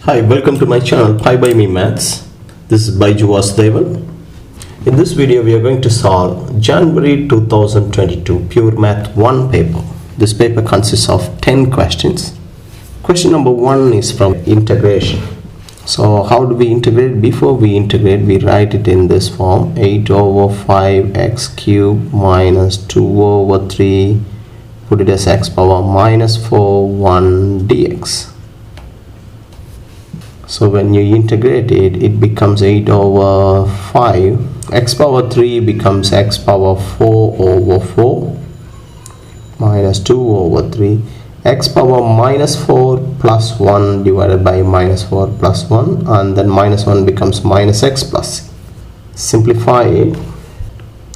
Hi, welcome to my channel pibyme Maths. This is Baiju Vasudevan. In this video we are going to solve January 2022 Pure Math 1 paper. This paper consists of 10 questions. Question number 1 is from integration. So how do we integrate? Before we integrate, we write it in this form: 8 over 5x cubed minus 2 over 3, put it as x power minus 4 1 dx. So when you integrate it, it becomes 8 over 5. X power 3 becomes x power 4 over 4 minus 2 over 3. X power minus 4 plus 1 divided by minus 4 plus 1, and then minus 1 becomes minus x plus c. Simplify it,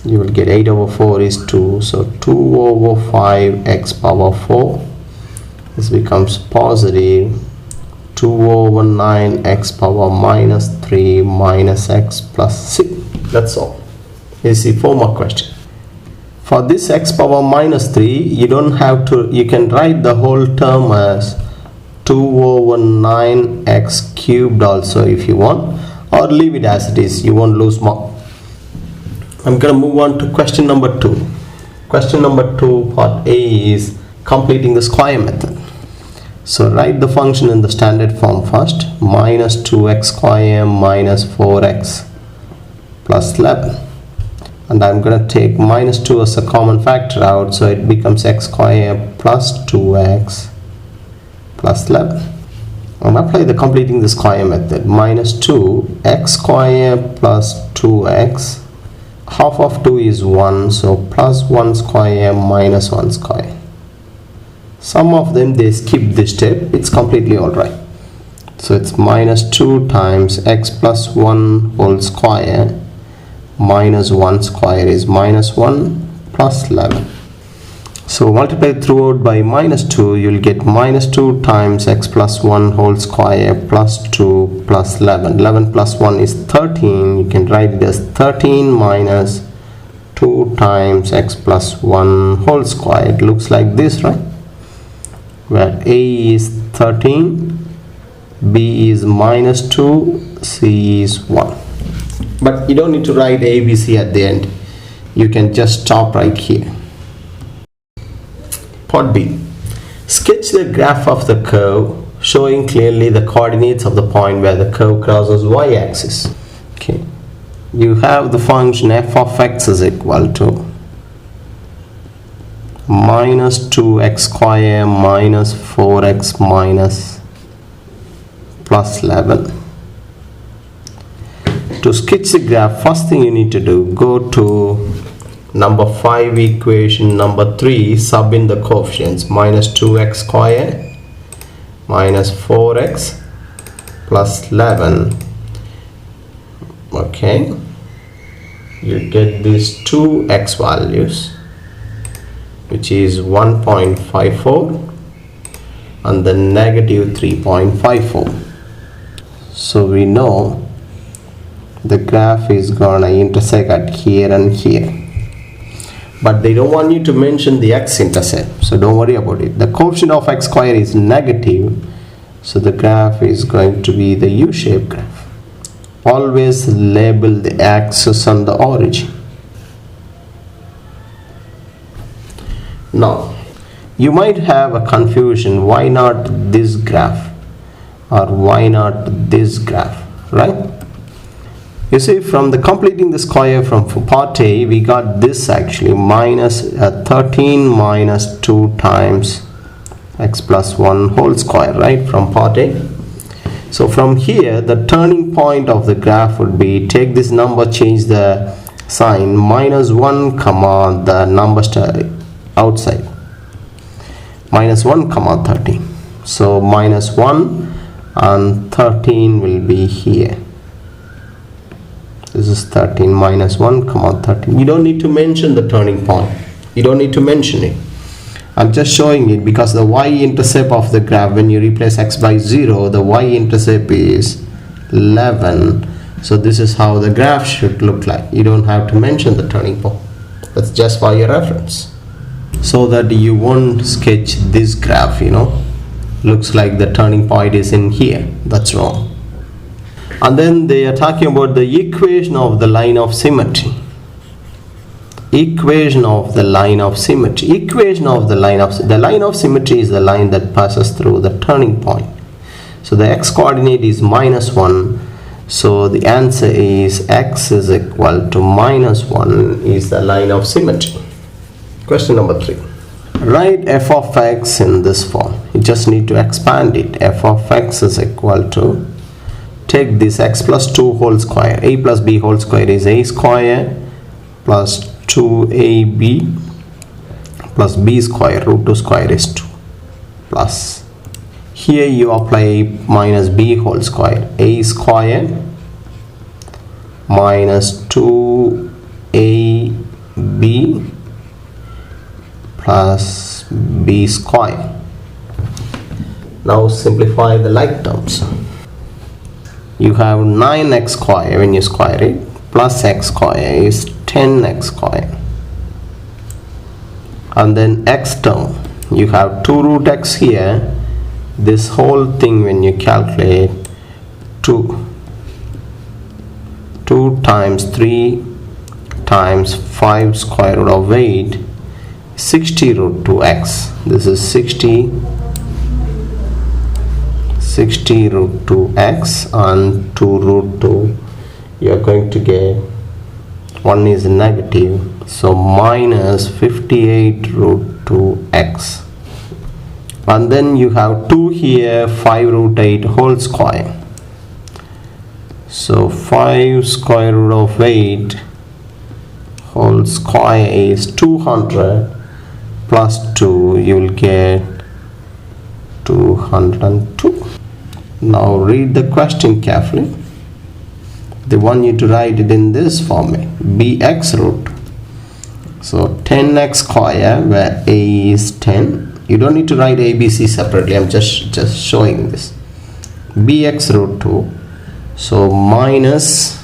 you will get 8 over 4 is 2. So 2 over 5 x power 4. This becomes positive 2 over 9 x power minus 3 minus x plus c. That's all. Is the 4 mark question. For this x power minus 3, you don't have to, you can write the whole term as 2 over 9x cubed also if you want, or leave it as it is, you won't lose mark. I'm going to move on to question number 2. Question number 2 part A is completing the square method. So write the function in the standard form first: minus 2x square minus 4x plus 11. And I'm going to take minus 2 as a common factor out, so it becomes x square plus 2x plus 11. And apply the completing the square method: minus 2 x square plus 2x, half of 2 is 1, so plus 1 square minus 1 square. Some of them they skip this step, it's completely alright. So it's minus 2 times x plus 1 whole square minus 1 square is minus 1 plus 11. So multiply throughout by minus 2, you'll get minus 2 times x plus 1 whole square plus 2 plus 11. 11 plus 1 is 13. You can write it as 13 minus 2 times x plus 1 whole square. It looks like this, right? Where a is 13, b is minus 2, c is 1. But you don't need to write a, b, c at the end. You can just stop right here. Part B. Sketch the graph of the curve showing clearly the coordinates of the point where the curve crosses y-axis. Okay. You have the function f of x is equal to minus 2x square minus 4x minus plus 11. To sketch the graph, first thing you need to do, go to number 5 equation number 3, sub in the coefficients: minus 2x square minus 4x plus 11. Okay, you get these two x values, which is 1.54 and then negative 3.54. So we know the graph is gonna intersect at here and here, but they don't want you to mention the x-intercept, so don't worry about it. The coefficient of x square is negative, so the graph is going to be the U-shaped graph. Always label the axis on the origin. Now you might have a confusion, why not this graph or why not this graph, right? You see, from the completing the square from part A, we got this actually, minus 13 minus 2 times x plus 1 whole square, right, from part A. So from here, the turning point of the graph would be, take this number, change the sign, minus 1 comma the number outside, minus 1 comma 13. So minus 1 and 13 will be here. This is 13 minus 1 comma 13. You don't need to mention the turning point. You don't need to mention it. I'm just showing it because the y-intercept of the graph, when you replace x by 0, the y-intercept is 11. So this is how the graph should look like. You don't have to mention the turning point. That's just for your reference, so that you won't sketch this graph, you know. Looks like the turning point is in here. That's wrong. And then they are talking about the equation of the line of symmetry. Equation of the line of symmetry. The line of symmetry is the line that passes through the turning point. So the x coordinate is -1. So the answer is x is equal to -1 is the line of symmetry. Question number 3. Write f of x in this form. You just need to expand it. F of x is equal to, take this x plus 2 whole square. A plus b whole square is a square plus 2ab plus b square, root 2 square is 2, plus here you apply minus b whole square, a square minus 2ab plus b square. Now simplify the like terms. You have 9x square when you square it, plus x square is 10x square. And then x term, you have 2 root x here. This whole thing when you calculate 2 times 3 times 5 square root of 8, 60 root 2x. This is 60 root 2x and 2 root 2. You are going to get, one is negative, so minus 58 root 2x. And then you have 2 here, 5 root 8 whole square. So 5 square root of 8 whole square is 200 plus 2, you will get 202. Now read the question carefully. They want you to write it in this format, bx root. So 10x square, where a is 10. You don't need to write ABC separately. I'm just showing this. Bx root 2. So minus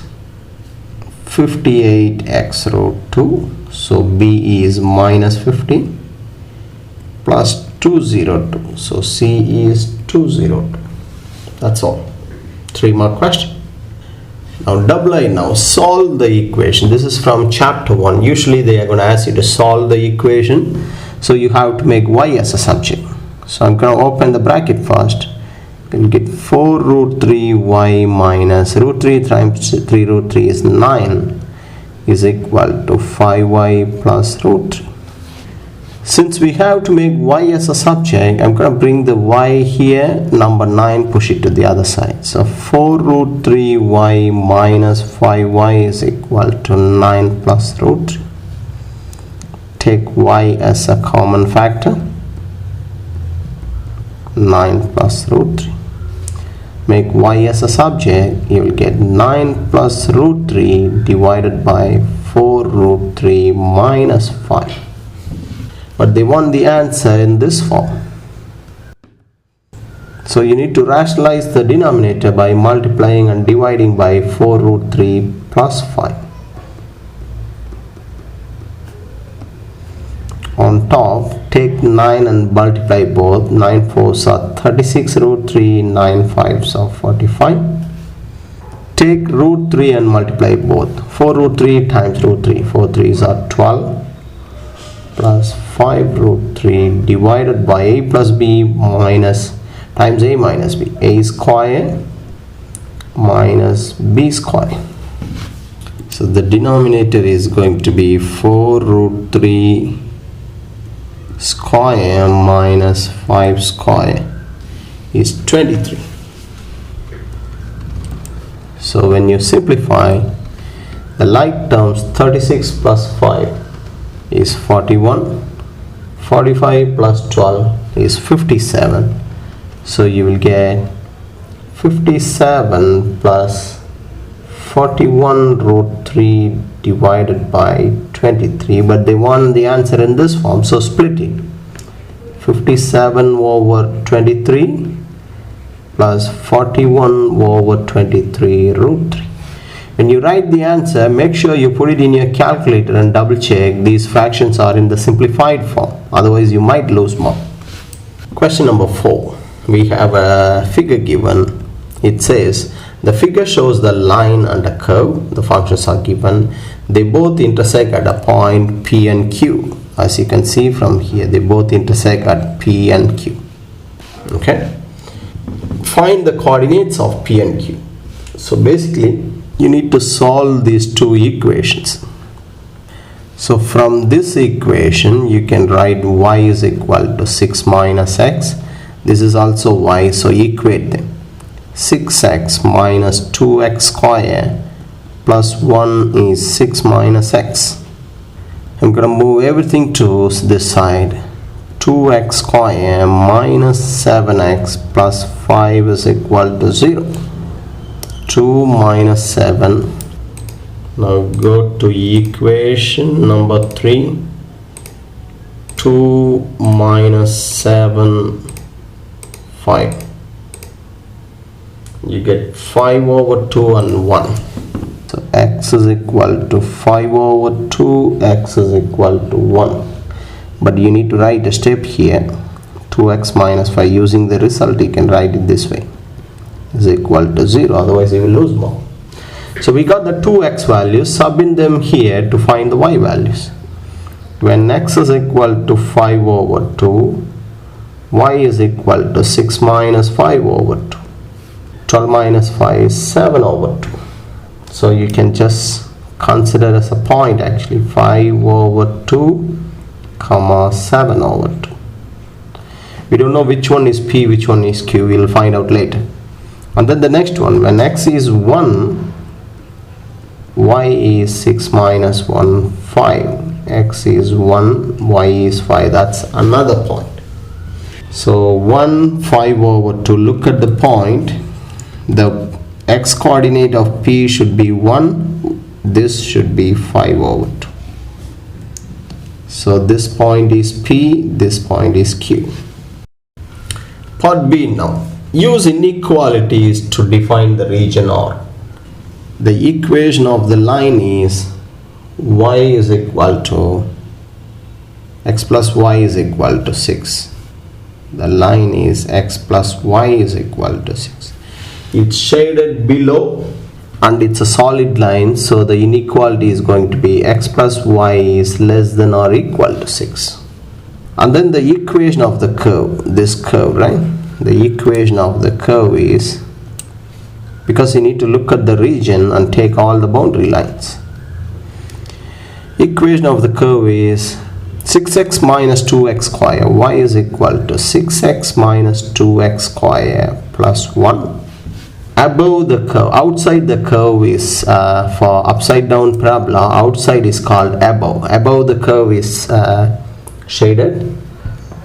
58x root 2. So B is minus 50 plus 202. So C is 202. That's all. 3 more questions. Now now solve the equation. This is from chapter 1. Usually they are going to ask you to solve the equation. So you have to make y as a subject. So I'm going to open the bracket first. You'll get 4 root 3y minus root 3 times 3 root 3 is 9 is equal to 5y plus root 3. Since we have to make y as a subject, I'm going to bring the y here, number 9, push it to the other side. So 4 root 3y minus 5y is equal to 9 plus root 3. Take y as a common factor, 9 plus root 3. Make y as a subject, you will get 9 plus root 3 divided by 4 root 3 minus 5. But they want the answer in this form. So you need to rationalize the denominator by multiplying and dividing by 4 root 3 plus 5. On top, take 9 and multiply both. 9 4s are 36 root 3, 9 5s are 45. Take root 3 and multiply both. 4 root 3 times root 3, 4 3s are 12 plus 5 root 3 divided by a plus b minus times a minus b. A square minus b square. So the denominator is going to be 4 root 3 square minus 5 square is 23. So when you simplify the like terms, 36 plus 5 is 41, 45 plus 12 is 57. So you will get 57 plus 41 root 3 divided by 23, but they want the answer in this form, so split it. 57 over 23 plus 41 over 23 root 3. When you write the answer, make sure you put it in your calculator and double check these fractions are in the simplified form, otherwise you might lose more. Question number 4. we have a figure given. It says the figure shows the line and a curve. The functions are given. They both intersect at a point P and Q. As you can see from here, they both intersect at P and Q. Okay. Find the coordinates of P and Q. So basically, you need to solve these two equations. So from this equation, you can write y is equal to 6 minus x. This is also y, so equate them. 6x minus 2x square plus 1 is 6 minus x. I'm going to move everything to this side. 2x square minus 7x plus 5 is equal to 0. 2 minus 7. Now go to equation number 3. 2 minus 7, 5. You get 5 over 2 and 1. So x is equal to 5 over 2, x is equal to 1. But you need to write a step here. 2x minus 5. Using the result, you can write it this way. Is equal to 0. Otherwise, you will lose more. So we got the 2x values. Sub in them here to find the y values. When x is equal to 5 over 2, y is equal to 6 minus 5 over 2. 12 minus 5 is 7 over 2. So you can just consider as a point actually 5 over 2 comma 7 over 2. We don't know which one is P, which one is Q. We will find out later. And then the next one, when x is 1, y is 6 minus 1, 5. X is 1, y is 5. That's another point. So 1, 5 over 2. Look at the point. The x coordinate of P should be 1. This should be 5 over 2. So this point is P, this point is Q. Part B now. Use inequalities to define the region R. The equation of the line is y is equal to x plus y is equal to 6. The line is x plus y is equal to 6. It's shaded below and it's a solid line, so the inequality is going to be x plus y is less than or equal to 6. And then the equation of the curve, this curve, right? The equation of the curve is, because you need to look at the region and take all the boundary lines. Equation of the curve is 6x minus 2x square. Y is equal to 6x minus 2x square plus 1. Above the curve, outside the curve is for upside down parabola, outside is called above. Above the curve is shaded.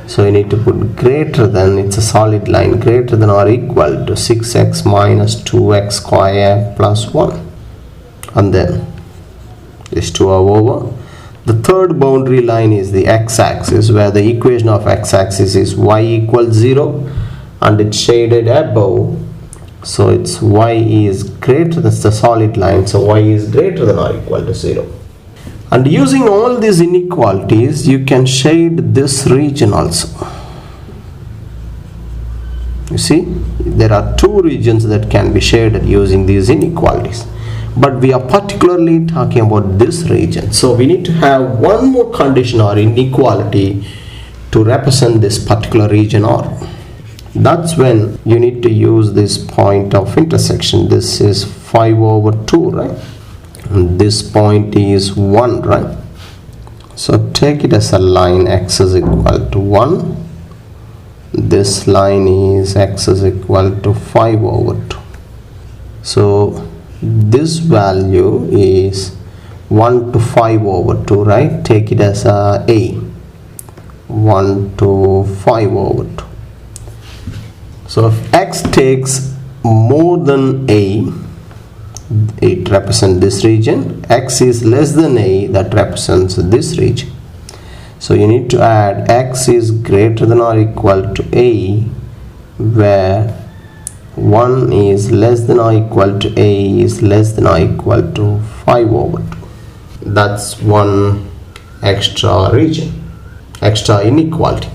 So you need to put greater than, it's a solid line, greater than or equal to 6x minus 2x square plus 1. And then these two are over. The third boundary line is the x-axis, where the equation of x-axis is y equals 0 and it's shaded above. So it's y is greater, that's the solid line, so y is greater than or equal to 0. And using all these inequalities, you can shade this region also. You see, there are two regions that can be shaded using these inequalities. But we are particularly talking about this region. So we need to have one more condition or inequality to represent this particular region R. That's when you need to use this point of intersection. This is 5 over 2, right? And this point is 1, right? So take it as a line, x is equal to 1. This line is x is equal to 5 over 2. So this value is 1 to 5 over 2, right? Take it as a 1 to 5 over 2. So if x takes more than a, it represents this region. X is less than a, that represents this region. So you need to add x is greater than or equal to a, where 1 is less than or equal to a is less than or equal to 5 over 2. That's one extra region, extra inequality.